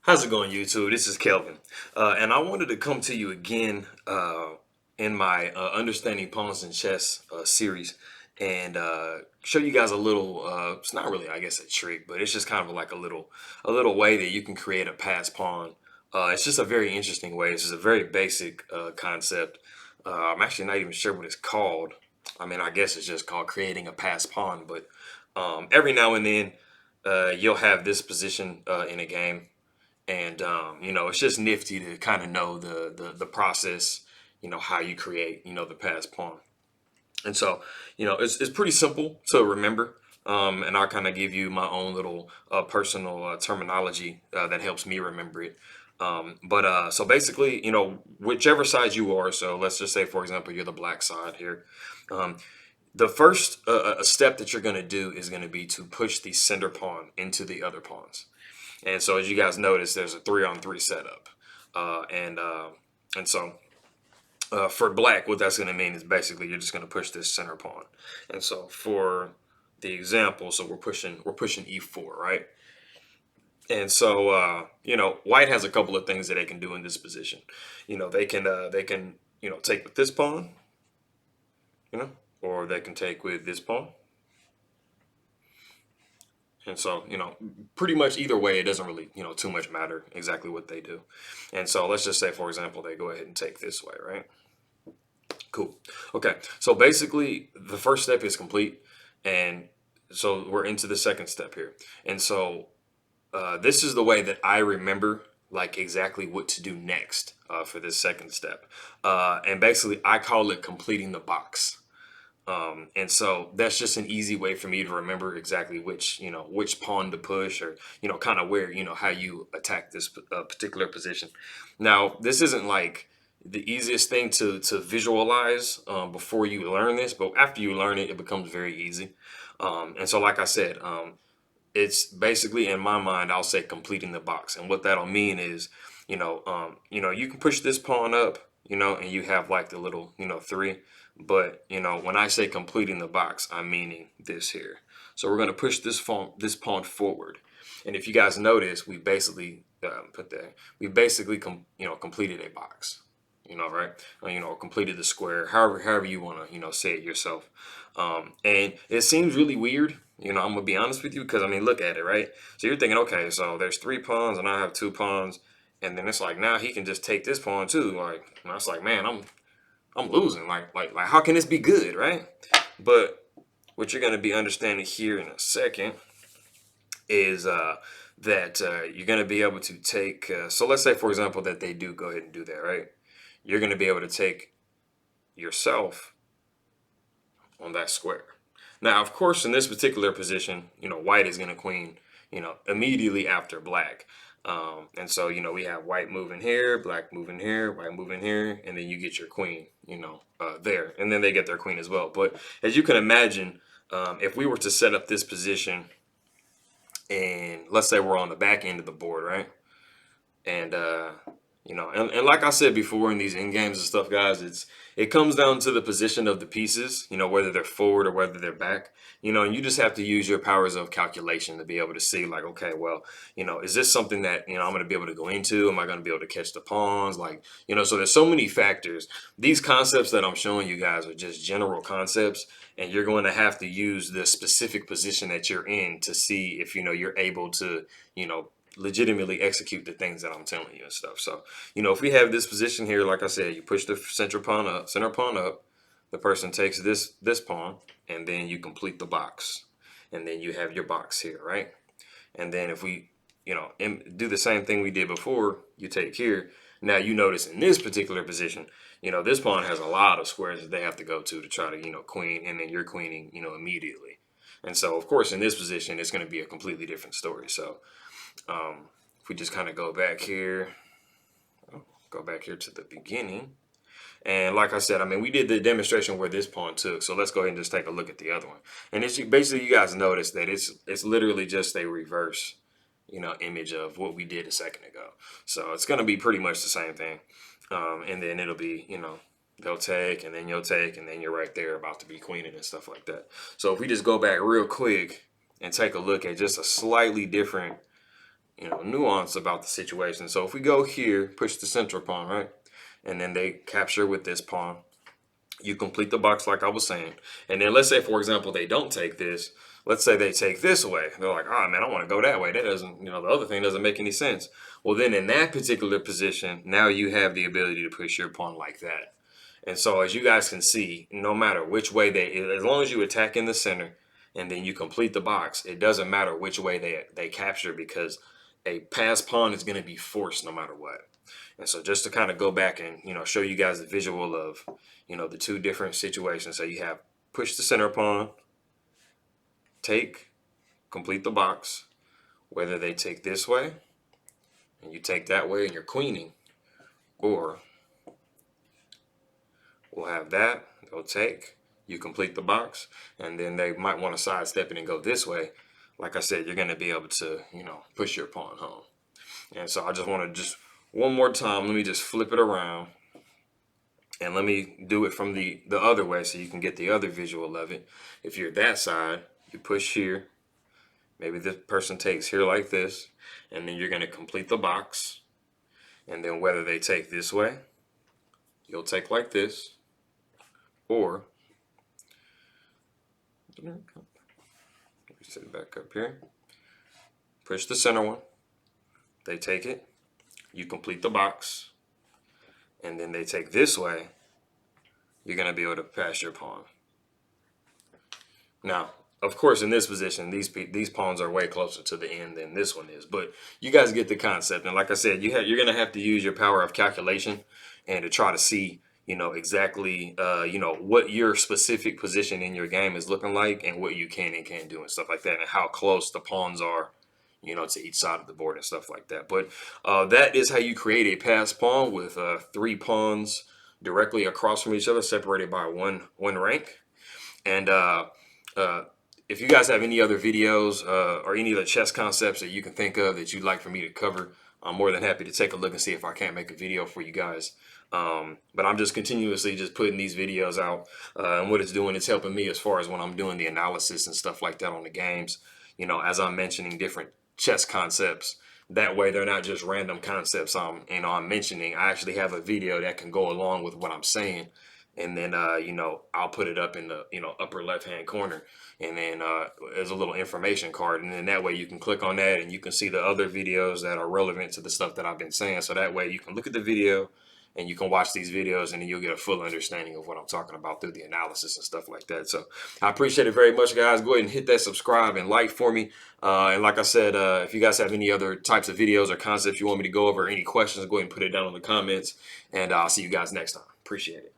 How's it going, YouTube? This is Kelvin, and I wanted to come to you again in my Understanding Pawns and Chess series and show you guys a little. It's not really, I guess, a trick, but it's just kind of like a little way that you can create a pass pawn. It's just a very interesting way. It's just a very basic concept. I'm actually not even sure what it's called. I mean, I guess it's just called creating a pass pawn, but every now and then you'll have this position in a game and it's just nifty to kind of know the process, how you create, the pass pawn. And so, it's pretty simple to remember. And I'll kind of give you my own little personal terminology that helps me remember it. But so basically, whichever side you are, so let's just say, for example, you're the black side here. Um, the first step that you're going to do is going to be to push the center pawn into the other pawns. And so as you guys notice, there's a 3-on-3 setup. And so for black, what that's going to mean is basically you're just going to push this center pawn. And so for the example, so we're pushing e4, right? And so white has a couple of things that they can do in this position. They can take with this pawn, or they can take with this pawn. And so, pretty much either way, it doesn't really, too much matter exactly what they do. And so let's just say, for example, they go ahead and take this way, right? Cool. Okay. So basically, the first step is complete. And so we're into the second step here. And so this is the way that I remember like exactly what to do next for this second step. And basically, I call it completing the box. And so that's just an easy way for me to remember exactly which pawn to push, or kind of where how you attack this particular position. Now, this isn't like the easiest thing to visualize before you learn this, but after you learn it, it becomes very easy. And so, like I said, it's basically in my mind, I'll say completing the box, and what that'll mean is, you can push this pawn up, and you have like the little, three. But when I say completing the box, I'm meaning this here. So we're going to push this pawn forward, and if you guys notice, we basically completed a box. Right? Completed the square. However you want to say it yourself. And it seems really weird. I'm gonna be honest with you, because I mean, look at it, right? So you're thinking, okay, so there's three pawns and I have two pawns, and then it's like now he can just take this pawn too. Like, and I was like, man, I'm losing. Like, how can this be good, right? But what you're gonna be understanding here in a second is that you're gonna be able to take. So let's say, for example, that they do go ahead and do that, right? You're gonna be able to take yourself on that square. Now, of course, in this particular position, white is going to queen, immediately after black. And so, we have white moving here, black moving here, white moving here, and then you get your queen, there. And then they get their queen as well. But as you can imagine, if we were to set up this position, and let's say we're on the back end of the board, right? And and like I said before in these end games and stuff, guys, it comes down to the position of the pieces, whether they're forward or whether they're back, and you just have to use your powers of calculation to be able to see, like, okay, well, is this something that I'm going to be able to go into? Am I going to be able to catch the pawns? Like, so there's so many factors. These concepts that I'm showing you guys are just general concepts, and you're going to have to use the specific position that you're in to see if you're able to legitimately execute the things that I'm telling you and stuff. So, if we have this position here, like I said, you push the center pawn up, the person takes this pawn, and then you complete the box. And then you have your box here, right? And then if we, do the same thing we did before, you take here. Now you notice in this particular position, this pawn has a lot of squares that they have to go to try to, queen, and then you're queening, immediately. And so, of course, in this position, it's going to be a completely different story. So, if we just kind of go back here to the beginning. And like I said, I mean, we did the demonstration where this pawn took. So let's go ahead and just take a look at the other one. And it's basically, you guys notice that it's literally just a reverse, image of what we did a second ago. So it's going to be pretty much the same thing. And then it'll be, they'll take, and then you'll take, and then you're right there about to be queening and stuff like that. So if we just go back real quick and take a look at just a slightly different nuance about the situation. So if we go here, push the central pawn, right? And then they capture with this pawn. You complete the box like I was saying. And then let's say, for example, they don't take this. Let's say they take this way. They're like, oh man, I want to go that way. That doesn't, the other thing doesn't make any sense. Well, then in that particular position, now you have the ability to push your pawn like that. And so as you guys can see, no matter which way as long as you attack in the center and then you complete the box, it doesn't matter which way they capture, because a passed pawn is going to be forced no matter what. And so just to kind of go back and, show you guys the visual of, the two different situations. So you have push the center pawn, take, complete the box, whether they take this way and you take that way and you're queening, or we'll have that, they'll take, you complete the box, and then they might want to sidestep it and go this way. Like I said, you're going to be able to, push your pawn home. And so I just want to one more time, let me just flip it around. And let me do it from the other way so you can get the other visual of it. If you're that side, you push here. Maybe this person takes here like this. And then you're going to complete the box. And then whether they take this way, you'll take like this. Or, let me set it back up here. Push the center one. They take it. You complete the box. And then they take this way, you're going to be able to pass your pawn. Now, of course, in this position, these pawns are way closer to the end than this one is. But you guys get the concept. And like I said, you're going to have to use your power of calculation and to try to see, exactly, what your specific position in your game is looking like and what you can and can't do and stuff like that, and how close the pawns are, to each side of the board and stuff like that. But that is how you create a passed pawn with 3 pawns directly across from each other, separated by one rank. And if you guys have any other videos or any other chess concepts that you can think of that you'd like for me to cover, I'm more than happy to take a look and see if I can't make a video for you guys. But I'm just continuously just putting these videos out, and what it's doing is helping me as far as when I'm doing the analysis and stuff like that on the games, as I'm mentioning different chess concepts. That way they're not just random concepts I'm mentioning. I actually have a video that can go along with what I'm saying. And then, I'll put it up in the, upper left-hand corner. And then there's a little information card. And then that way you can click on that and you can see the other videos that are relevant to the stuff that I've been saying. So that way you can look at the video and you can watch these videos and then you'll get a full understanding of what I'm talking about through the analysis and stuff like that. So I appreciate it very much, guys. Go ahead and hit that subscribe and like for me. And like I said, if you guys have any other types of videos or concepts you want me to go over, any questions, go ahead and put it down in the comments. And I'll see you guys next time. Appreciate it.